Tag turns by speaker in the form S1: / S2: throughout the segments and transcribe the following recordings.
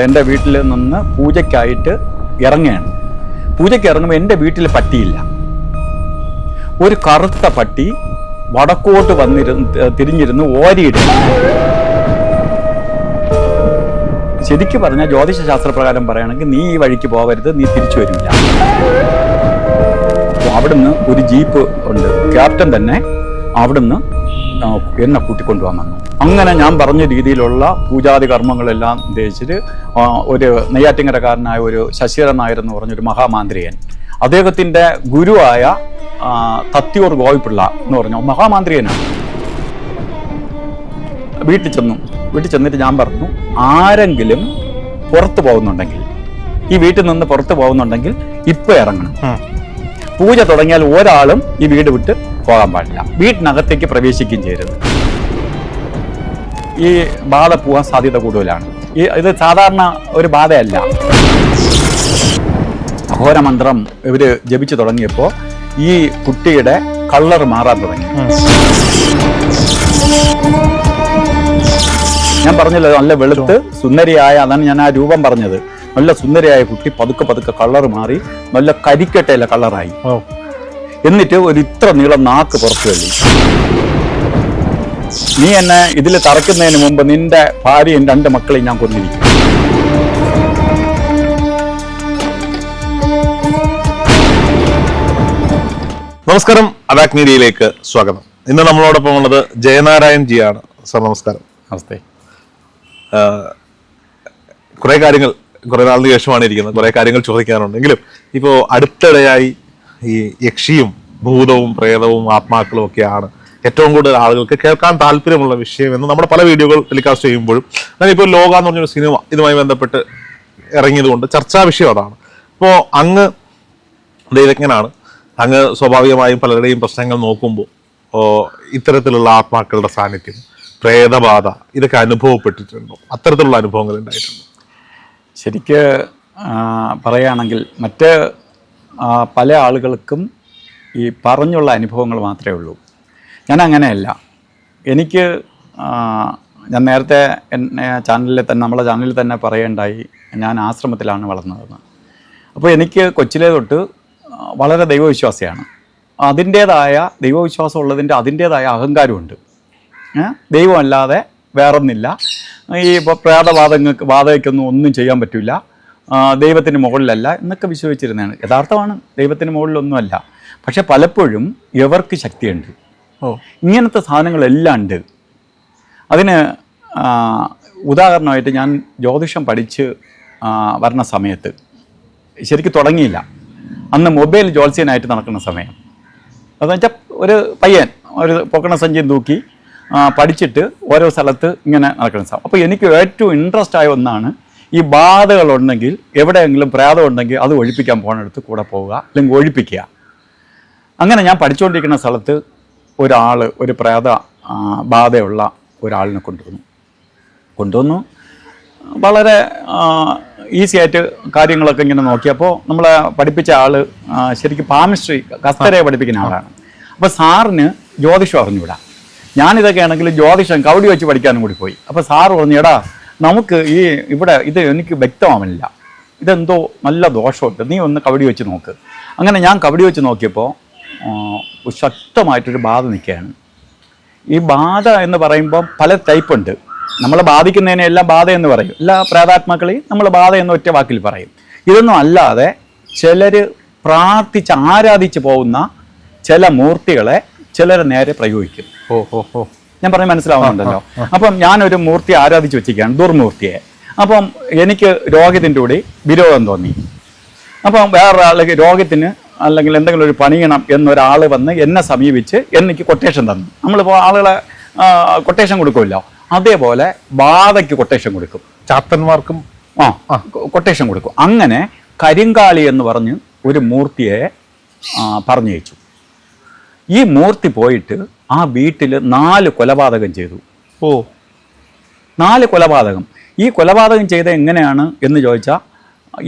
S1: എൻ്റെ വീട്ടിൽ നിന്ന് പൂജയ്ക്കായിട്ട് ഇറങ്ങുകയാണ്. പൂജയ്ക്ക് ഇറങ്ങുമ്പോൾ എൻ്റെ വീട്ടിൽ പട്ടിയില്ല. ഒരു കറുത്ത പട്ടി വടക്കോട്ട് തിരിഞ്ഞിരുന്ന് ഓരിയിടുന്നു. ശരിക്കും പറഞ്ഞാൽ ജ്യോതിഷ ശാസ്ത്രപ്രകാരം പറയുകയാണെങ്കിൽ നീ ഈ വഴിക്ക് പോകരുത്, നീ തിരിച്ചു വരില്ല. അവിടുന്ന് ഒരു ജീപ്പ് ഉണ്ട്, ക്യാപ്റ്റൻ തന്നെ അവിടുന്ന് എന്നെ കൂട്ടിക്കൊണ്ടുപോകാൻ വന്നു. അങ്ങനെ ഞാൻ പറഞ്ഞ രീതിയിലുള്ള പൂജാതി കർമ്മങ്ങളെല്ലാം ഉദ്ദേശിച്ചിട്ട് ഒരു നെയ്യാറ്റിങ്കരക്കാരനായ ഒരു ശശിധരൻ നായർ എന്ന് പറഞ്ഞൊരു മഹാമാന്ത്രികൻ, അദ്ദേഹത്തിൻ്റെ ഗുരുവായ തത്തിയൂർ ഗോവിപ്പിള്ള എന്ന് പറഞ്ഞ മഹാമാന്ത്രികനാണ്. വീട്ടിൽ ചെന്നിട്ട് ഞാൻ പറഞ്ഞു, ആരെങ്കിലും പുറത്തു പോകുന്നുണ്ടെങ്കിൽ, ഈ വീട്ടിൽ നിന്ന് പുറത്തു പോകുന്നുണ്ടെങ്കിൽ ഇപ്പം ഇറങ്ങണം. പൂജ തുടങ്ങിയാൽ ഒരാളും ഈ വീട് വിട്ട് പോകാൻ പാടില്ല, വീട്ടിനകത്തേക്ക് പ്രവേശിക്കുകയും ചെയ്യരുത്. ഈ ബാധ പോകാൻ സാധ്യത കൂടുതലാണ്. ഇത് സാധാരണ ഒരു ബാധയല്ല. അഘോരമന്ത്രം ഇവര് ജപിച്ചു തുടങ്ങിയപ്പോൾ ഈ കുട്ടിയുടെ കളർ മാറാൻ തുടങ്ങി. ഞാൻ പറഞ്ഞല്ലോ, നല്ല വെളുത്ത് സുന്ദരിയായ, അതാണ് ഞാൻ ആ രൂപം പറഞ്ഞത്, നല്ല സുന്ദരിയായ കുട്ടി പതുക്കെ കളർ മാറി നല്ല കരിക്കട്ടയില്ല കളറായി. എന്നിട്ട് ഒരു ഇത്ര നീളം നാക്ക് പുറത്തു തള്ളി. നീ എന്നെ ഇതിൽ തറയ്ക്കുന്നതിന് മുമ്പ് നിന്റെ ഭാര്യയും 2 മക്കളെയും ഞാൻ കൊന്നിരിക്കും.
S2: നമസ്കാരം, അബാക് മീഡിയയിലേക്ക് സ്വാഗതം. ഇന്ന് നമ്മളോടൊപ്പം ഉള്ളത് ജയനാരായൺ ജി ആണ്. സാർ നമസ്കാരം.
S1: നമസ്തേ.
S2: കുറെ കാര്യങ്ങൾ കുറെ നാളിന് ശേഷമാണ് ഇരിക്കുന്നത്, കുറെ കാര്യങ്ങൾ ചോദിക്കാനുണ്ടെങ്കിലും ഇപ്പോൾ അടുത്തിടെയായി ഈ യക്ഷിയും ഭൂതവും പ്രേതവും ആത്മാക്കളും ഒക്കെയാണ് ഏറ്റവും കൂടുതൽ ആളുകൾക്ക് കേൾക്കാൻ താല്പര്യമുള്ള വിഷയം എന്ന് നമ്മുടെ പല വീഡിയോകൾ ടെലികാസ്റ്റ് ചെയ്യുമ്പോഴും, ഇപ്പോൾ ലോക എന്ന് പറഞ്ഞൊരു സിനിമ ഇതുമായി ബന്ധപ്പെട്ട് ഇറങ്ങിയതുകൊണ്ട് ചർച്ചാ വിഷയം അതാണ്. ഇപ്പോൾ അങ്ങ് ദൈവജ്ഞനാണ്, അങ്ങ് സ്വാഭാവികമായും പലരുടെയും പ്രശ്നങ്ങൾ നോക്കുമ്പോൾ ഇത്തരത്തിലുള്ള ആത്മാക്കളുടെ സാന്നിധ്യം, പ്രേതബാധ ഇതൊക്കെ അനുഭവപ്പെട്ടിട്ടുണ്ടോ? അത്തരത്തിലുള്ള അനുഭവങ്ങൾ ഉണ്ടായിട്ടുണ്ടോ?
S1: ശരിക്ക് പറയുകയാണെങ്കിൽ മറ്റ് പല ആളുകൾക്കും ഈ പറഞ്ഞുള്ള അനുഭവങ്ങൾ മാത്രമേ ഉള്ളൂ. ഞാൻ അങ്ങനെയല്ല. എനിക്ക് ഞാൻ നേരത്തെ ചാനലിൽ തന്നെ, നമ്മളെ ചാനലിൽ തന്നെ പറയുകയുണ്ടായി, ഞാൻ ആശ്രമത്തിലാണ് വളർന്നതെന്ന്. അപ്പോൾ എനിക്ക് കൊച്ചിലേ തൊട്ട് വളരെ ദൈവവിശ്വാസിയാണ്. അതിൻ്റേതായ ദൈവവിശ്വാസം ഉള്ളതിൻ്റെ അതിൻ്റേതായ അഹങ്കാരമുണ്ട്. ദൈവമല്ലാതെ വേറൊന്നില്ല, ഈ ബാധയ്ക്കൊന്നും ഒന്നും ചെയ്യാൻ പറ്റില്ല, ദൈവത്തിന് മുകളിലല്ല എന്നൊക്കെ വിശ്വസിച്ചിരുന്നതാണ്. യഥാർത്ഥമാണ്, ദൈവത്തിന് മുകളിലൊന്നുമല്ല. പക്ഷെ പലപ്പോഴും ഇവർക്ക് ശക്തിയുണ്ട്. ഇങ്ങനത്തെ സാധനങ്ങളെല്ലാം ഉണ്ട്. അതിന് ഉദാഹരണമായിട്ട് ഞാൻ ജ്യോതിഷം പഠിച്ച് വരുന്ന സമയത്ത് ശരിക്കും തുടങ്ങിയില്ല. അന്ന് മൊബൈൽ ജ്യോത്സ്യനായിട്ട് നടക്കുന്ന സമയം. അതെന്ന് വെച്ചാൽ ഒരു പയ്യൻ ഒരു പൊക്കണ സഞ്ചിയും തൂക്കി പഠിച്ചിട്ട് ഓരോ സ്ഥലത്ത് ഇങ്ങനെ നടക്കുന്ന സമയം. അപ്പോൾ എനിക്ക് ഏറ്റവും ഇൻട്രസ്റ്റ് ആയ ഒന്നാണ്, ഈ ബാധകളുണ്ടെങ്കിൽ, എവിടെയെങ്കിലും പ്രേതം ഉണ്ടെങ്കിൽ അത് ഒഴിപ്പിക്കാൻ പോകുന്നിടത്ത് കൂടെ പോവുക, അല്ലെങ്കിൽ ഒഴിപ്പിക്കുക. അങ്ങനെ ഞാൻ പഠിച്ചുകൊണ്ടിരിക്കുന്ന സ്ഥലത്ത് ഒരു പ്രേത ബാധയുള്ള ഒരാളിനെ കൊണ്ടുവന്നു. വളരെ ഈസി ആയിട്ട് കാര്യങ്ങളൊക്കെ ഇങ്ങനെ നോക്കിയപ്പോൾ നമ്മളെ പഠിപ്പിച്ച ആൾ ശരിക്കും പാമിസ്ട്രി കസ്തരയെ പഠിപ്പിക്കുന്ന ആളാണ്. അപ്പോൾ സാറിന് ജ്യോതിഷം അറിഞ്ഞുവിടാം. ഞാനിതൊക്കെ ആണെങ്കിൽ ജ്യോതിഷം കവടി വെച്ച് പഠിക്കാനും കൂടി പോയി. അപ്പോൾ സാറ് പറഞ്ഞു, എടാ നമുക്ക് ഇത് എനിക്ക് വ്യക്തമാവില്ല, ഇതെന്തോ നല്ല ദോഷമുണ്ട്, നീ ഒന്ന് കവടി വെച്ച് നോക്ക്. അങ്ങനെ ഞാൻ കവടി വെച്ച് നോക്കിയപ്പോൾ ശക്തമായിട്ടൊരു ബാധ നിൽക്കുകയാണ്. ഈ ബാധ എന്ന് പറയുമ്പോൾ പല ടൈപ്പുണ്ട്. നമ്മളെ ബാധിക്കുന്നതിനെല്ലാം ബാധ എന്ന് പറയും. എല്ലാ പ്രേതാത്മാക്കളെയും നമ്മൾ ബാധ എന്ന ഒറ്റ വാക്കിൽ പറയും. ഇതൊന്നും അല്ലാതെ ചിലർ പ്രാർത്ഥിച്ച് ആരാധിച്ച് പോകുന്ന ചില മൂർത്തികളെ ചിലർ നേരെ പ്രയോഗിക്കും. ഞാൻ പറഞ്ഞ് മനസ്സിലാവുന്നുണ്ടല്ലോ. അപ്പം ഞാനൊരു മൂർത്തി ആരാധിച്ച് വെച്ചിരിക്കുകയാണ്, ദുർമൂർത്തിയെ. അപ്പം എനിക്ക് രോഗത്തിൻ്റെ കൂടി വിരോധം തോന്നി. അപ്പം വേറൊരാൾക്ക് രോഗത്തിന് അല്ലെങ്കിൽ എന്തെങ്കിലും ഒരു പണിയണം എന്നൊരാൾ വന്ന് എന്നെ സമീപിച്ച് എനിക്ക് കൊട്ടേഷൻ തന്നു. നമ്മളിപ്പോൾ ആളുകളെ കൊട്ടേഷൻ കൊടുക്കുമല്ലോ, അതേപോലെ ബാധയ്ക്ക് കൊട്ടേഷൻ കൊടുക്കും, ചാത്തന്മാർക്കും കൊട്ടേഷൻ കൊടുക്കും. അങ്ങനെ കരിങ്കാളി എന്ന് പറഞ്ഞ് ഒരു മൂർത്തിയെ പറഞ്ഞയച്ചു. ഈ മൂർത്തി പോയിട്ട് ആ വീട്ടിൽ 4 കൊലപാതകം ചെയ്തു. 4 കൊലപാതകം. ഈ കൊലപാതകം ചെയ്ത എങ്ങനെയാണ് എന്ന് ചോദിച്ചാൽ,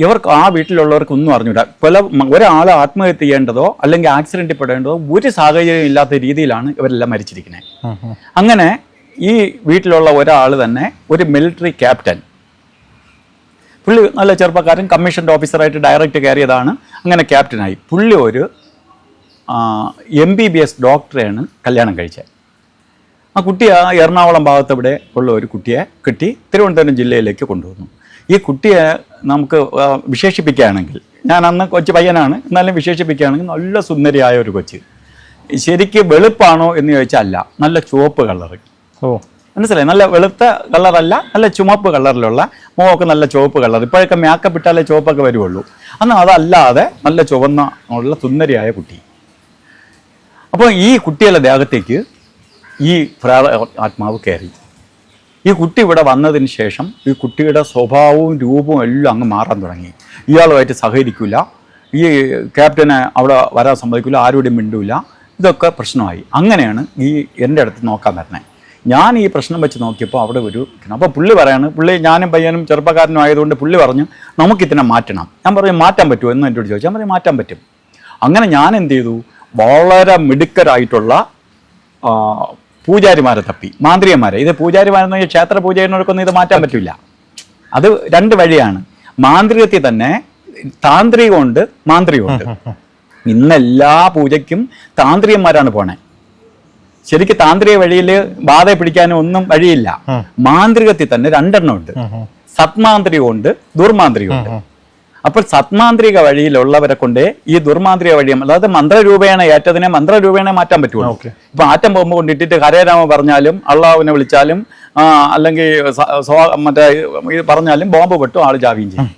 S1: ഇവർക്ക് ആ വീട്ടിലുള്ളവർക്ക് ഒന്നും അറിഞ്ഞൂടാ. ഒരാൾ ആത്മഹത്യ ചെയ്യേണ്ടതോ അല്ലെങ്കിൽ ആക്സിഡൻറ്റിൽ പെടേണ്ടതോ ഒരു സാഹചര്യം ഇല്ലാത്ത രീതിയിലാണ് ഇവരെല്ലാം മരിച്ചിരിക്കുന്നത്. അങ്ങനെ ഈ വീട്ടിലുള്ള ഒരാൾ തന്നെ ഒരു മിലിറ്ററി ക്യാപ്റ്റൻ പുള്ളി നല്ല ചെറുപ്പക്കാരൻ, കമ്മീഷൻ്റെ ഓഫീസറായിട്ട് ഡയറക്റ്റ് കയറിയതാണ്, അങ്ങനെ ക്യാപ്റ്റനായി. പുള്ളി ഒരു MBBS ഡോക്ടറെയാണ് കല്യാണം കഴിച്ചത്. ആ കുട്ടിയെ എറണാകുളം ഭാഗത്ത് ഇവിടെ ഉള്ള ഒരു കുട്ടിയെ കിട്ടി തിരുവനന്തപുരം ജില്ലയിലേക്ക് കൊണ്ടുവന്നു. ഈ കുട്ടിയെ നമുക്ക് വിശേഷിപ്പിക്കുകയാണെങ്കിൽ, ഞാൻ അന്ന് കൊച്ചു പയ്യനാണ്, എന്നാലും വിശേഷിപ്പിക്കുകയാണെങ്കിൽ നല്ല സുന്ദരിയായ ഒരു കൊച്ച്. ശരിക്ക് വെളുപ്പാണോ എന്ന് ചോദിച്ചാൽ അല്ല, നല്ല ചുവപ്പ് കളറ്. മനസ്സിലായി? നല്ല വെളുത്ത കളറല്ല, നല്ല ചുമപ്പ് കളറിലുള്ള, മുഖമൊക്കെ നല്ല ചുവപ്പ് കളർ. ഇപ്പോഴൊക്കെ മേക്കപ്പ് ഇട്ടാലേ ചുവപ്പൊക്കെ വരുള്ളൂ. അന്ന് അതല്ലാതെ നല്ല ചുവന്ന ഉള്ള സുന്ദരിയായ കുട്ടി. അപ്പോൾ ഈ കുട്ടികളുടെ ദേഹത്തേക്ക് ഈ ആത്മാവ് കയറി. ഈ കുട്ടി ഇവിടെ വന്നതിന് ശേഷം ഈ കുട്ടിയുടെ സ്വഭാവവും രൂപവും എല്ലാം അങ്ങ് മാറാൻ തുടങ്ങി. ഇയാളുമായിട്ട് സഹകരിക്കില്ല, ഈ ക്യാപ്റ്റനെ അവിടെ വരാൻ സമ്മതിക്കില്ല, ആരോടും മിണ്ടൂല. ഇതൊക്കെ പ്രശ്നമായി. അങ്ങനെയാണ് ഈ എൻ്റെ അടുത്ത് നോക്കാൻ വരുന്നത്. ഞാൻ ഈ പ്രശ്നം വെച്ച് നോക്കിയപ്പോൾ അവിടെ ഒരു, അപ്പോൾ പുള്ളി പറയാണ്, പുള്ളി ഞാനും പയ്യനും ചെറുപ്പക്കാരനും ആയതുകൊണ്ട് പുള്ളി പറഞ്ഞു നമുക്കിതിനെ മാറ്റണം. ഞാൻ പറഞ്ഞു മാറ്റാൻ പറ്റുമോ എന്ന് എന്നോട് ചോദിച്ചു. ഞാൻ പറഞ്ഞു മാറ്റാൻ പറ്റും. അങ്ങനെ ഞാൻ എന്ത് ചെയ്തു, വളരെ മിടുക്കരായിട്ടുള്ള പൂജാരിമാരെ തപ്പി, മാന്ത്രികന്മാരെ. ഇത് പൂജാരിമാരെന്ന് പറഞ്ഞാൽ ക്ഷേത്ര പൂജയിനോടൊക്കൊന്നും ഇത് മാറ്റാൻ പറ്റില്ല. അത് രണ്ട് വഴിയാണ്. മാന്ത്രികത്തിൽ തന്നെ താന്ത്രികമുണ്ട്, മാന്ത്രികമുണ്ട്. ഇന്നെല്ലാ പൂജയ്ക്കും താന്ത്രികന്മാരാണ് പോണേ. ശരിക്കും താന്ത്രിക വഴിയിൽ ബാധ പിടിക്കാനും ഒന്നും വഴിയില്ല. മാന്ത്രികത്തിൽ തന്നെ രണ്ടെണ്ണം ഉണ്ട്, സത്മാന്ത്രികമുണ്ട്, ദുർമാന്ത്രികമുണ്ട്. അപ്പോൾ സത്മാന്ത്രിക വഴിയിലുള്ളവരെ കൊണ്ട് ഈ ദുർമാന്ത്രിക വഴി, അതായത് മന്ത്രരൂപേണ ഏറ്റതിനെ മന്ത്രരൂപേണ മാറ്റാൻ പറ്റുള്ളൂ. ഇപ്പൊ ആറ്റം ബോംബ് കൊണ്ടിട്ടിട്ട് ഹരേരാമ പറഞ്ഞാലും അള്ളാഹുവിനെ വിളിച്ചാലും അല്ലെങ്കിൽ മറ്റേ ഇത് പറഞ്ഞാലും ബോംബ് പെട്ടും ആള് ജാവ്യം ചെയ്യും.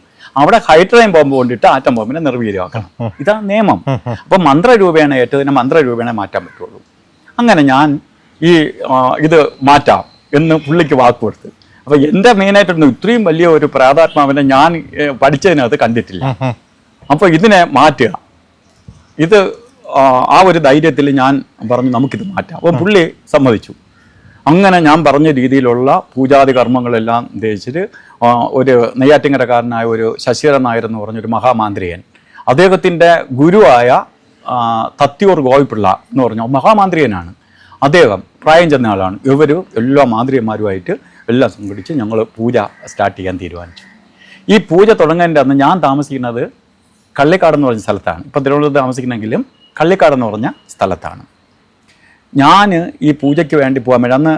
S1: അവിടെ ഹൈഡ്രജൻ ബോംബ് കൊണ്ടിട്ട് ആറ്റം ബോംബിനെ നിർവീര്യമാക്കണം. ഇതാണ് നിയമം. അപ്പൊ മന്ത്രരൂപേണ ഏറ്റതിനെ മന്ത്രരൂപേണ മാറ്റാൻ പറ്റുള്ളൂ. അങ്ങനെ ഞാൻ ഈ ഇത് മാറ്റാം എന്ന് പുള്ളിക്ക് വാക്ക് കൊടുത്ത്. അപ്പൊ എൻ്റെ മെയിനായിട്ടൊന്നും ഇത്രയും വലിയ ഒരു പ്രാതാത്മാവിനെ ഞാൻ പഠിച്ചതിനകത്ത് കണ്ടിട്ടില്ല. അപ്പൊ ഇതിനെ മാറ്റുക, ഇത് ആ ഒരു ധൈര്യത്തിൽ ഞാൻ പറഞ്ഞു നമുക്കിത് മാറ്റാം. അപ്പം പുള്ളി സമ്മതിച്ചു. അങ്ങനെ ഞാൻ പറഞ്ഞ രീതിയിലുള്ള പൂജാതി കർമ്മങ്ങളെല്ലാം ഉദ്ദേശിച്ചിട്ട് ഒരു നെയ്യാറ്റിങ്കരക്കാരനായ ഒരു ശശിധരൻ നായർ എന്ന് പറഞ്ഞൊരു മഹാമാന്ത്രികൻ, അദ്ദേഹത്തിൻ്റെ ഗുരുവായ തത്തിയൂർ ഗോപിപ്പിള്ള എന്ന് പറഞ്ഞ മഹാമാന്ത്രികനാണ്. അദ്ദേഹം പ്രായം ചെന്ന ആളാണ്. ഇവർ എല്ലാ മാന്ത്രികന്മാരുമായിട്ട് എല്ലാം സംഘടിച്ച് ഞങ്ങൾ പൂജ സ്റ്റാർട്ട് ചെയ്യാൻ തീരുമാനിച്ചു. ഈ പൂജ തുടങ്ങേണ്ട അന്ന് ഞാൻ താമസിക്കുന്നത് കള്ളിക്കാടെന്ന് പറഞ്ഞ സ്ഥലത്താണ്. ഇപ്പം തിരുവനന്തപുരത്ത് താമസിക്കുന്നെങ്കിലും കള്ളിക്കാടെന്ന് പറഞ്ഞ സ്ഥലത്താണ്. ഞാൻ ഈ പൂജയ്ക്ക് വേണ്ടി പോകാൻ വേണ്ടി, അന്ന്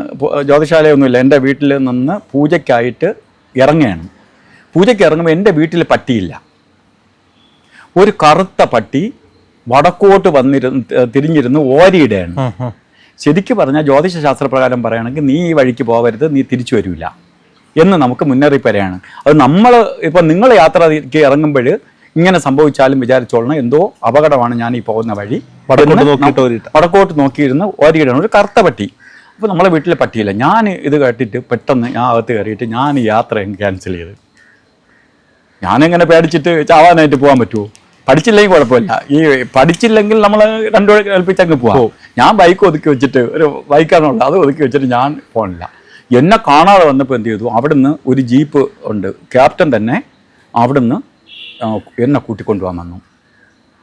S1: ജ്യോതിശാലയൊന്നുമില്ല, എൻ്റെ വീട്ടിൽ നിന്ന് പൂജയ്ക്കായിട്ട് ഇറങ്ങുകയാണ്. പൂജയ്ക്ക് ഇറങ്ങുമ്പോൾ എൻ്റെ വീട്ടിൽ പട്ടിയില്ല. ഒരു കറുത്ത പട്ടി വടക്കോട്ട് തിരിഞ്ഞിരുന്ന് ഓരിയിടുകയാണ്. ശരിക്കും പറഞ്ഞാൽ ജ്യോതിഷ ശാസ്ത്രപ്രകാരം പറയുകയാണെങ്കിൽ നീ ഈ വഴിക്ക് പോകരുത്, നീ തിരിച്ചു വരില്ല എന്ന് നമുക്ക് മുന്നറിയിപ്പ് വരെയാണ്. അത് നമ്മൾ ഇപ്പം നിങ്ങൾ യാത്രയ്ക്ക് ഇറങ്ങുമ്പോൾ ഇങ്ങനെ സംഭവിച്ചാലും വിചാരിച്ചോളണം, എന്തോ അപകടമാണ് ഞാൻ ഈ പോകുന്ന വഴി. വടക്കോട്ട് നോക്കിയിരുന്ന് ഓരിയിടാണ് ഒരു കറുത്ത പട്ടി. അപ്പോൾ നമ്മളെ വീട്ടിലെ പട്ടിയില്ല. ഞാൻ ഇത് കേട്ടിട്ട് പെട്ടെന്ന് ഞാൻ അകത്ത് കയറിയിട്ട് ഞാൻ ഈ യാത്ര ക്യാൻസൽ ചെയ്ത്. ഞാനെങ്ങനെ പേടിച്ചിട്ട് ചാവാനായിട്ട് പോകാൻ പറ്റുമോ? പഠിച്ചില്ലെങ്കിൽ കുഴപ്പമില്ല, ഈ പഠിച്ചില്ലെങ്കിൽ നമ്മൾ രണ്ടു കൽപ്പിച്ചങ്ങ് പോവാം. ഞാൻ ബൈക്ക് ഒതുക്കി വെച്ചിട്ട്, ഒരു ബൈക്കാണുള്ളത്, അത് ഒതുക്കി വെച്ചിട്ട് ഞാൻ പോകണില്ല. എന്നെ കാണാതെ വന്നപ്പോൾ എന്ത് ചെയ്തു, അവിടുന്ന് ഒരു ജീപ്പ് ഉണ്ട്, ക്യാപ്റ്റൻ തന്നെ അവിടുന്ന് എന്നെ കൂട്ടിക്കൊണ്ടുപോകാൻ വന്നു.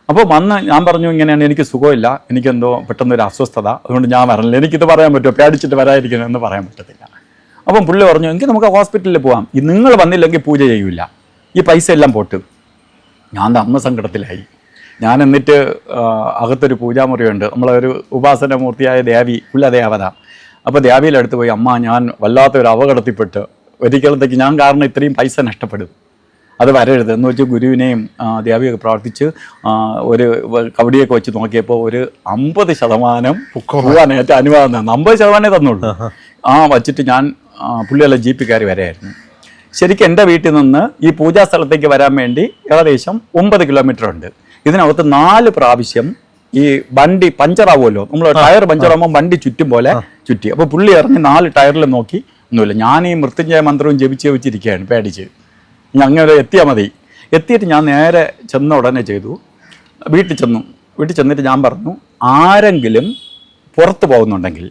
S1: അപ്പോൾ വന്ന് ഞാൻ പറഞ്ഞു ഇങ്ങനെയാണ്, എനിക്ക് സുഖമില്ല, എനിക്കെന്തോ പെട്ടെന്നൊരു അസ്വസ്ഥത, അതുകൊണ്ട് ഞാൻ വരണില്ല. എനിക്കിത് പറയാൻ പറ്റുമോ, പേടിച്ചിട്ട് വരാതിരിക്കണം എന്ന് പറയാൻ പറ്റത്തില്ല. അപ്പം പുള്ളി പറഞ്ഞു എങ്കിൽ നമുക്ക് ഹോസ്പിറ്റലിൽ പോകാം, നിങ്ങൾ വന്നില്ലെങ്കിൽ പൂജ ചെയ്യൂല, ഈ പൈസ എല്ലാം പോട്ട്. ഞാൻ ധർമ്മസങ്കടത്തിലായി. ഞാൻ എന്നിട്ട് അകത്തൊരു പൂജാമുറിയുണ്ട്, നമ്മളൊരു ഉപാസനമൂർത്തിയായ ദേവി, കുലദേവത. അപ്പോൾ ദേവിയിലെടുത്ത് പോയി, അമ്മ ഞാൻ വല്ലാത്തൊരു അപകടത്തിൽപ്പെട്ട് ഒരിക്കലത്തേക്ക് ഞാൻ കാരണം ഇത്രയും പൈസ നഷ്ടപ്പെടും, അത് വരരുത് എന്ന് വെച്ച് ഗുരുവിനെയും ദേവിയൊക്കെ പ്രാർത്ഥിച്ച് ഒരു കവടിയൊക്കെ വെച്ച് നോക്കിയപ്പോൾ ഒരു 50% പോകാനായിട്ട് അനുവാദം തന്നു. 50% തന്നുള്ളൂ. വച്ചിട്ട് ഞാൻ പുള്ളിയെല്ലാം ജീപ്പിൽ കയറി വരെയായിരുന്നു. ശരിക്കും എൻ്റെ വീട്ടിൽ നിന്ന് ഈ പൂജാ സ്ഥലത്തേക്ക് വരാൻ വേണ്ടി ഏകദേശം 9 കിലോമീറ്റർ ഉണ്ട്. ഇതിനകത്ത് 4 പ്രാവശ്യം ഈ വണ്ടി പഞ്ചറാവുമല്ലോ, നമ്മൾ ടയർ പഞ്ചറാകുമ്പോൾ വണ്ടി ചുറ്റും പോലെ ചുറ്റി. അപ്പോൾ പുള്ളി ഇറങ്ങി 4 ടയറിൽ നോക്കി, ഒന്നുമില്ല. ഞാൻ ഈ മൃത്യുഞ്ജയ മന്ത്രവും ജപിച്ചിരിക്കുകയാണ് പേടിച്ച്. ഇനി അങ്ങനെ എത്തിയാൽ മതി. എത്തിയിട്ട് ഞാൻ നേരെ ചെന്ന ഉടനെ ചെയ്തു, വീട്ടിൽ ചെന്നിട്ട് ഞാൻ പറഞ്ഞു, ആരെങ്കിലും പുറത്ത് പോകുന്നുണ്ടെങ്കിൽ,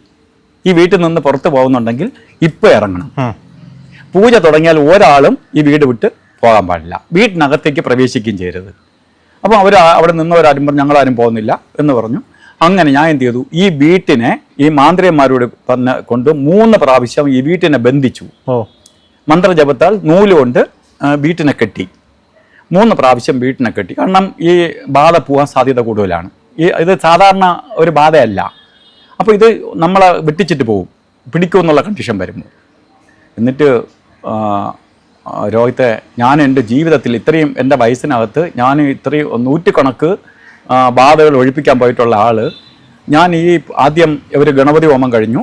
S1: ഈ വീട്ടിൽ നിന്ന് പുറത്ത് പോകുന്നുണ്ടെങ്കിൽ ഇപ്പോൾ ഇറങ്ങണം. പൂജ തുടങ്ങിയാൽ ഒരാളും ഈ വീട് വിട്ട് പോകാൻ പാടില്ല, വീട്ടിനകത്തേക്ക് പ്രവേശിക്കുകയും ചെയ്യരുത്. അപ്പോൾ അവിടെ നിന്നവരാരും പറഞ്ഞു ഞങ്ങളാരും പോകുന്നില്ല എന്ന് പറഞ്ഞു. അങ്ങനെ ഞാൻ എന്ത് ചെയ്തു, ഈ വീട്ടിനെ ഈ മാന്ത്രികന്മാരോട് കൊണ്ട് 3 പ്രാവശ്യം ഈ വീട്ടിനെ ബന്ധിച്ചു. മന്ത്രജപത്താൽ നൂലുകൊണ്ട് വീട്ടിനെ കെട്ടി 3 പ്രാവശ്യം വീട്ടിനെ കെട്ടി. കാരണം ഈ ബാധ പോകാൻ സാധ്യത കൂടുതലാണ്. ഇത് സാധാരണ ഒരു ബാധയല്ല. അപ്പോൾ ഇത് നമ്മളെ വെട്ടിച്ചിട്ട് പോകും, പിടിക്കുമെന്നുള്ള കണ്ടീഷൻ വരുമ്പോൾ. എന്നിട്ട് രോഹിത്തെ, ഞാൻ എൻ്റെ ജീവിതത്തിൽ ഇത്രയും എൻ്റെ വയസ്സിനകത്ത് ഞാൻ ഇത്രയും 100 കണക്ക് ബാധകൾ ഒഴിപ്പിക്കാൻ പോയിട്ടുള്ള ആൾ, ഞാൻ ഈ ആദ്യം ഇവർ ഗണപതി ഹോമം കഴിഞ്ഞു,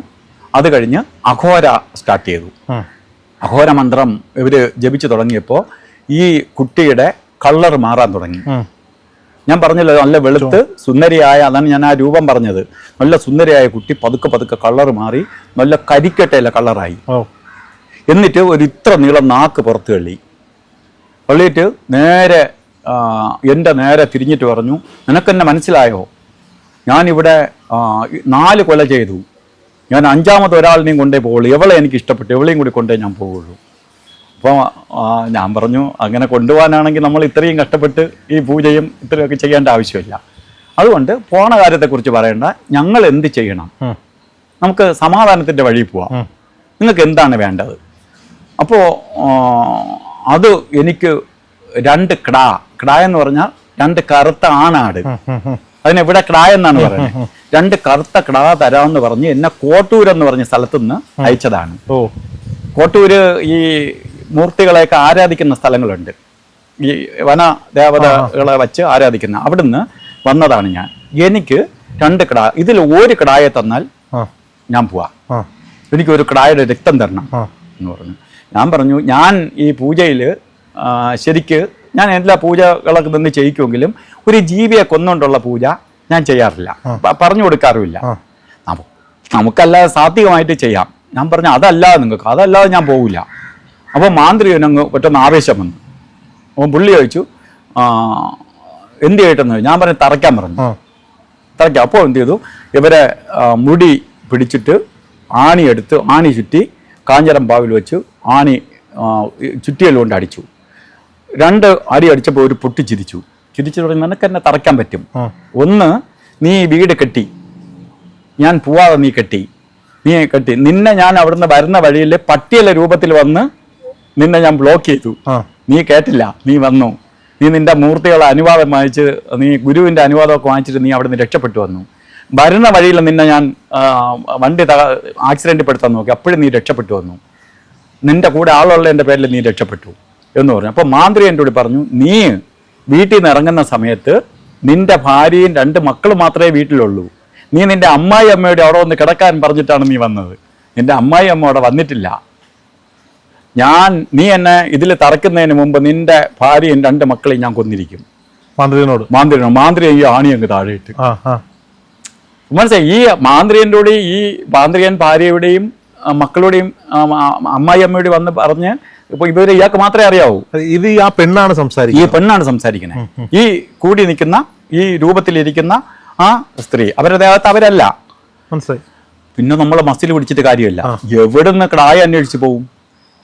S1: അത് കഴിഞ്ഞ് അഘോര സ്റ്റാർട്ട് ചെയ്തു. അഘോര മന്ത്രം ഇവർ ജപിച്ചു തുടങ്ങിയപ്പോൾ ഈ കുട്ടിയുടെ കളർ മാറാൻ തുടങ്ങി. ഞാൻ പറഞ്ഞല്ലോ, നല്ല വെളുത്ത് സുന്ദരിയായ, അതാണ് ഞാൻ ആ രൂപം പറഞ്ഞത്, നല്ല സുന്ദരിയായ കുട്ടി പതുക്കെ പതുക്കെ കളർ മാറി നല്ല കരിക്കട്ടയിലെ കളറായി. എന്നിട്ട് ഒരു ഇത്ര നീളം നാക്ക് പുറത്ത് തള്ളിയിട്ട് നേരെ എൻ്റെ നേരെ തിരിഞ്ഞിട്ട് പറഞ്ഞു, നിനക്കെന്നെ മനസ്സിലായോ? ഞാനിവിടെ 4 കൊല ചെയ്തു, ഞാൻ 5ാമത് ഒരാളിനെയും കൊണ്ടേ പോകുള്ളൂ, എവളെ എനിക്ക് ഇഷ്ടപ്പെട്ടു, എവളെയും കൂടി കൊണ്ടേ ഞാൻ പോവുള്ളൂ. അപ്പോൾ ഞാൻ പറഞ്ഞു, അങ്ങനെ കൊണ്ടുപോകാനാണെങ്കിൽ നമ്മൾ ഇത്രയും കഷ്ടപ്പെട്ട് ഈ പൂജയും ഇത്രയൊക്കെ ചെയ്യേണ്ട ആവശ്യമില്ല. അതുകൊണ്ട് പോണ കാര്യത്തെക്കുറിച്ച് പറയണ്ട, ഞങ്ങൾ എന്ത് ചെയ്യണം, നമുക്ക് സമാധാനത്തിൻ്റെ വഴി പോവാം, നിങ്ങൾക്ക് എന്താണ് വേണ്ടത്? അപ്പോൾ അത് എനിക്ക് 2 കിടാ എന്ന് പറഞ്ഞാൽ 2 കറുത്ത ആണാട്, അതിനെവിടെ കിടാ എന്നാണ് പറയുന്നത്. 2 കറുത്ത കിടാ തരാമെന്ന് പറഞ്ഞ് എന്നെ കോട്ടൂർ എന്ന് പറഞ്ഞ സ്ഥലത്തു നിന്ന് അയച്ചതാണ്. കോട്ടൂര് ഈ മൂർത്തികളെയൊക്കെ ആരാധിക്കുന്ന സ്ഥലങ്ങളുണ്ട്, ഈ വന ദേവതകളെ വച്ച് ആരാധിക്കുന്ന, അവിടുന്ന് വന്നതാണ് ഞാൻ. എനിക്ക് 2 കിടാ, ഇതിൽ ഒരു കിടായെ തന്നാൽ ഞാൻ പോവാം, എനിക്കൊരു കിടായുടെ രക്തം തരണം എന്ന് പറഞ്ഞു. ഞാൻ പറഞ്ഞു, ഞാൻ ഈ പൂജയിൽ ശരിക്ക് ഞാൻ എല്ലാ പൂജകളൊക്കെ നിന്ന് ചെയ്യിക്കുമെങ്കിലും ഒരു ജീവിയെ കൊന്നുകൊണ്ടുള്ള പൂജ ഞാൻ ചെയ്യാറില്ല, പറഞ്ഞു കൊടുക്കാറുമില്ല. നമുക്കല്ലാതെ സാത്വികമായിട്ട് ചെയ്യാം. ഞാൻ പറഞ്ഞു, അതല്ലാതെ നിങ്ങൾക്ക്, അതല്ലാതെ ഞാൻ പോകില്ല. അപ്പോൾ മാന്ത്രികനങ്ങ് പെട്ടെന്ന് ആവേശം വന്നു. അപ്പോൾ പുള്ളി ചോദിച്ചു, എന്ത് ചെയ്തിട്ടെന്ന്. ഞാൻ പറഞ്ഞു, തറയ്ക്കാൻ പറഞ്ഞു. തറയ്ക്കാം. അപ്പോൾ എന്ത് ചെയ്തു, ഇവരെ മുടി പിടിച്ചിട്ട് ആണി ചുറ്റി കാഞ്ഞിരം പാവിൽ വെച്ച് ആണി ചുറ്റിയെല്ലാം കൊണ്ട് അടിച്ചു. 2 അടി അടിച്ചപ്പോൾ ഒരു പൊട്ടി ചിരിച്ചു തുടങ്ങി, നിനക്ക് എന്നെ തറയ്ക്കാൻ പറ്റും. ഒന്ന്, നീ വീട് കെട്ടി, ഞാൻ പോവാതെ നീ കെട്ടി, നിന്നെ ഞാൻ അവിടുന്ന് വരുന്ന വഴിയിൽ പട്ടിയല രൂപത്തിൽ വന്ന് നിന്നെ ഞാൻ ബ്ലോക്ക് ചെയ്തു, നീ കേട്ടില്ല, നീ വന്നു, നീ നിന്റെ മൂർത്തികളെ അനുവാദം വാങ്ങിച്ച്, നീ ഗുരുവിൻ്റെ അനുവാദമൊക്കെ വാങ്ങിച്ചിട്ട് നീ അവിടുന്ന് രക്ഷപ്പെട്ടു വന്നു. വരുന്ന വഴിയിൽ നിന്നെ ഞാൻ വണ്ടി ആക്സിഡൻറ്റ് പെടുത്താൻ നോക്കി, അപ്പോഴും നീ രക്ഷപ്പെട്ടു വന്നു, നിന്റെ കൂടെ ആളുള്ള എൻ്റെ പേരിൽ നീ രക്ഷപ്പെട്ടു എന്ന് പറഞ്ഞു. അപ്പോൾ മാന്ത്രി എൻ്റെ കൂടി പറഞ്ഞു, നീ വീട്ടിൽ നിന്ന് ഇറങ്ങുന്ന സമയത്ത് നിന്റെ ഭാര്യയും 2 മക്കളും മാത്രമേ വീട്ടിലുള്ളൂ, നീ നിന്റെ അമ്മായി അമ്മയോട് അവിടെ വന്ന് കിടക്കാൻ പറഞ്ഞിട്ടാണ് നീ വന്നത്, നിന്റെ അമ്മായി അമ്മ അവിടെ വന്നിട്ടില്ല. നീ എന്നെ ഇതിൽ തറക്കുന്നതിന് മുമ്പ് നിന്റെ ഭാര്യയും 2 മക്കളെയും ഞാൻ കൊന്നിരിക്കും. മാന്ത്രി ഈ ആണി അങ്ങ് താഴെയിട്ട് മനസ്സിലായി. ഈ മാന്ത്രിയൻ ഭാര്യയുടെയും മക്കളുടെയും അമ്മായി അമ്മയോട് വന്ന് പറഞ്ഞ്, ഇപ്പൊ ഇവര് ഇയാൾക്ക് മാത്രമേ അറിയാവൂ.
S2: ഇത് ആ പെണ്ണാണ് സംസാരിക്കുന്നത്.
S1: ഈ പെണ്ണാണ് സംസാരിക്കുന്നത്. ഈ കൂടി നിൽക്കുന്ന ഈ രൂപത്തിലിരിക്കുന്ന ആ സ്ത്രീ, അവരുടെ ദേഹത്ത് അവരല്ല.
S2: മനസ്സിലായി.
S1: പിന്നെ നമ്മൾ മസിൽ പിടിച്ചിട്ട് കാര്യമില്ല. എവിടുന്ന് കിടായ അന്വേഷിച്ച് പോവും?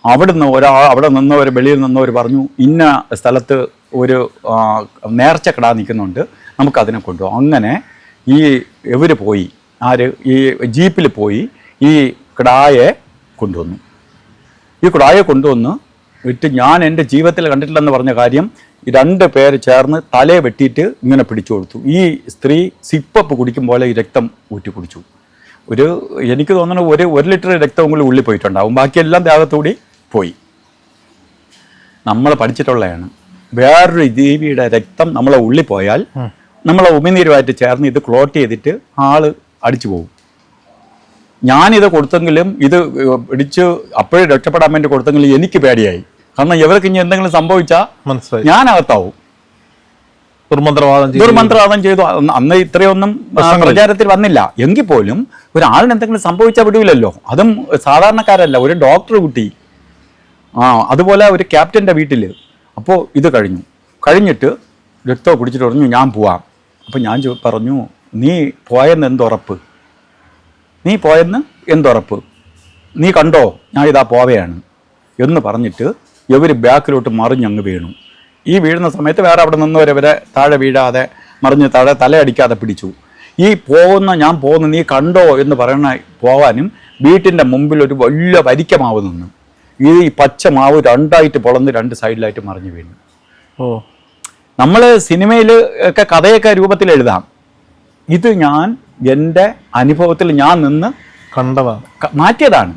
S1: അവിടെ നിന്നവർ വെളിയിൽ നിന്നവർ പറഞ്ഞു, ഇന്ന സ്ഥലത്ത് ഒരു നേർച്ച കിടാ നിൽക്കുന്നുണ്ട്, നമുക്കതിനെ കൊണ്ടുപോകും. അങ്ങനെ ഇവർ പോയി, ഈ ജീപ്പിൽ പോയി ഈ കിടായെ കൊണ്ടുവന്നു. ഈ കിടായെ കൊണ്ടുവന്ന് വിട്ട്, ഞാൻ എൻ്റെ ജീവിതത്തിൽ കണ്ടിട്ടില്ലെന്ന് പറഞ്ഞ കാര്യം, 2 പേര് ചേർന്ന് തലയെ വെട്ടിയിട്ട് ഇങ്ങനെ പിടിച്ചു കൊടുത്തു. ഈ സ്ത്രീ സിപ്പപ്പ് കുടിക്കും പോലെ ഈ രക്തം ഊറ്റി കുടിച്ചു. എനിക്ക് തോന്നുന്നു 1 ലിറ്റർ രക്തവും കൂടി ഉള്ളിൽ പോയിട്ടുണ്ടാവും, ബാക്കിയെല്ലാം ദേഹത്തുകൂടി പോയി. നമ്മൾ പഠിച്ചിട്ടുള്ളതാണ്, വേറൊരു ജീവിയുടെ രക്തം നമ്മളെ ഉള്ളിൽ പോയാൽ നമ്മളെ ഉമിനീരുമായിട്ട് ചേർന്ന് ഇത് ക്ലോട്ട് ചെയ്തിട്ട് ആള് അടിച്ചു പോകും. ഞാനിത് കൊടുത്തെങ്കിലും, ഇത് പിടിച്ച് അപ്പോഴേ രക്ഷപ്പെടാൻ വേണ്ടി കൊടുത്തെങ്കിലും എനിക്ക് പേടിയായി. കാരണം ഇവർക്ക് ഇനി എന്തെങ്കിലും സംഭവിച്ചാൽ ഞാനകത്താവും. ദുർമന്ത്രവാദം ചെയ്തു. അന്ന് ഇത്രയൊന്നും പ്രചാരത്തിൽ വന്നില്ല. എങ്കിൽ പോലും ഒരാളിന് എന്തെങ്കിലും സംഭവിച്ചാൽ വിടൂലല്ലോ. അതും സാധാരണക്കാരല്ല, ഒരു ഡോക്ടർ കുട്ടി, അതുപോലെ ഒരു ക്യാപ്റ്റൻ്റെ വീട്ടിൽ. അപ്പോൾ ഇത് കഴിഞ്ഞിട്ട് രക്തം കുടിച്ചിട്ട് പറഞ്ഞു, ഞാൻ പോവാം. അപ്പം ഞാൻ പറഞ്ഞു, നീ പോയെന്ന് എന്തുറപ്പ്? നീ കണ്ടോ ഞാൻ ഇതാ പോവുകയാണ് എന്ന് പറഞ്ഞിട്ട് ഇവർ ബാക്കിലോട്ട് മറിഞ്ഞങ്ങ് വീണു. ഈ വീഴുന്ന സമയത്ത് വേറെ അവിടെ നിന്നവരവരെ താഴെ വീഴാതെ മറിഞ്ഞ് താഴെ തലയടിക്കാതെ പിടിച്ചു. ഞാൻ പോകുന്ന നീ കണ്ടോ എന്ന് പറയണ പോവാനും വീട്ടിൻ്റെ മുമ്പിൽ ഒരു വലിയ വരിക്കമാവ് നിന്നു. ഈ പച്ച മാവ് രണ്ടായിട്ട് പൊളന്ന് രണ്ട് സൈഡിലായിട്ട് മറിഞ്ഞു വീണു.
S2: ഓ,
S1: നമ്മൾ സിനിമയിൽ ഒക്കെ കഥയൊക്കെ രൂപത്തിൽ എഴുതാം, ഇത് ഞാൻ എൻ്റെ അനുഭവത്തിൽ ഞാൻ നിന്ന്
S2: കണ്ടതാണ്,
S1: മാറ്റിയതാണ്,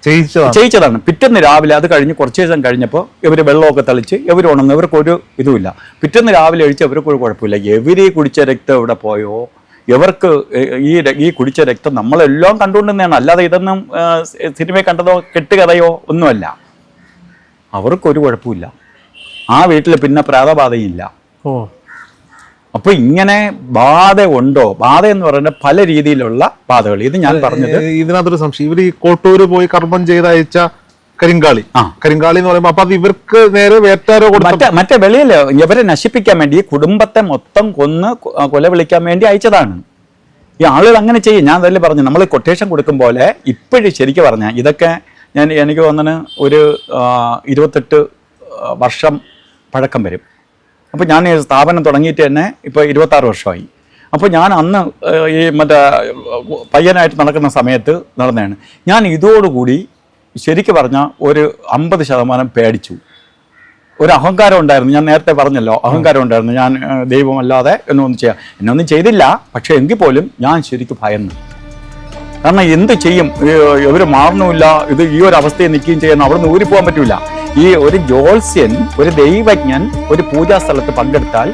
S1: ചെയ്യിച്ചതാണ്. പിറ്റേന്ന് രാവിലെ അത് കഴിഞ്ഞ് കുറച്ച് ദിവസം കഴിഞ്ഞപ്പോൾ ഇവർ വെള്ളമൊക്കെ തളിച്ച് ഇവർ ഉണർന്നു, ഇവർക്കൊരു ഇതുമില്ല. പിറ്റേന്ന് രാവിലെ കഴിച്ച് ഇവർക്കൊരു കുഴപ്പമില്ല. ഇവർ കുടിച്ച രക്തം എവിടെ പോയോ, ഇവർക്ക് ഈ കുടിച്ച രക്തം നമ്മളെല്ലാം കണ്ടുകൊണ്ടുതന്നെയാണ്, അല്ലാതെ ഇതൊന്നും സിനിമയിൽ കണ്ടതോ കെട്ടുകഥയോ ഒന്നുമല്ല. അവർക്കൊരു കുഴപ്പമില്ല. ആ വീട്ടിൽ പിന്നെ പ്രാതബാധയില്ല.
S2: ഓ,
S1: അപ്പൊ ഇങ്ങനെ ബാധ ഉണ്ടോ? ബാധ എന്ന് പറയുന്നത് പല രീതിയിലുള്ള ബാധകൾ. ഇത് ഞാൻ പറഞ്ഞത്
S2: ഇതിനകത്തൊരു സംശയം, ഇവർ ഈ കോട്ടൂര് പോയി കർമ്മം ചെയ്ത് അയച്ച കരിങ്കാളി എന്ന് പറയുമ്പോൾ അപ്പൊ അത് ഇവർക്ക് നേരെ വേറ്റാരോ
S1: മറ്റേ വെളിയിൽ ഇവരെ നശിപ്പിക്കാൻ വേണ്ടി, കുടുംബത്തെ മൊത്തം കൊന്ന് കൊല വിളിക്കാൻ വേണ്ടി അയച്ചതാണ്. ഈ ആളുകൾ അങ്ങനെ ചെയ്യും. ഞാൻ അതല്ലേ പറഞ്ഞു, നമ്മൾ കൊട്ടേഷൻ കൊടുക്കും പോലെ ഇപ്പോഴും ശരിക്കും പറഞ്ഞാൽ ഇതൊക്കെ എനിക്ക് തോന്നുന്നു ഒരു 28 വർഷം പഴക്കം വരും. അപ്പോൾ ഞാൻ ഈ സ്ഥാപനം തുടങ്ങിയിട്ട് തന്നെ ഇപ്പോൾ 26 വർഷമായി. അപ്പോൾ ഞാൻ അന്ന് ഈ മറ്റേ പയ്യനായിട്ട് നടക്കുന്ന സമയത്ത് നടന്നതാണ്. ഞാൻ ഇതോടുകൂടി ശരിക്കും പറഞ്ഞാൽ ഒരു 50% പേടിച്ചു. ഒരു അഹങ്കാരം ഉണ്ടായിരുന്നു. ഞാൻ നേരത്തെ പറഞ്ഞല്ലോ, അഹങ്കാരം ഉണ്ടായിരുന്നു. ഞാൻ ദൈവമല്ലാതെ എന്നൊന്നും ചെയ്തില്ല. പക്ഷേ എങ്കിൽ പോലും ഞാൻ ശരിക്കും ഭയന്നു. കാരണം എന്ത് ചെയ്യും, ഇവർ മാറണമില്ല, ഇത് ഈ ഒരു അവസ്ഥയിൽ നിൽക്കുകയും ചെയ്യുന്നു, അവിടെ നിന്ന് ഊരിപ്പോകാൻ പറ്റില്ല. ഈ ഒരു ജ്യോത്സ്യൻ, ഒരു ദൈവജ്ഞൻ ഒരു പൂജാസ്ഥലത്ത് പങ്കെടുത്താൽ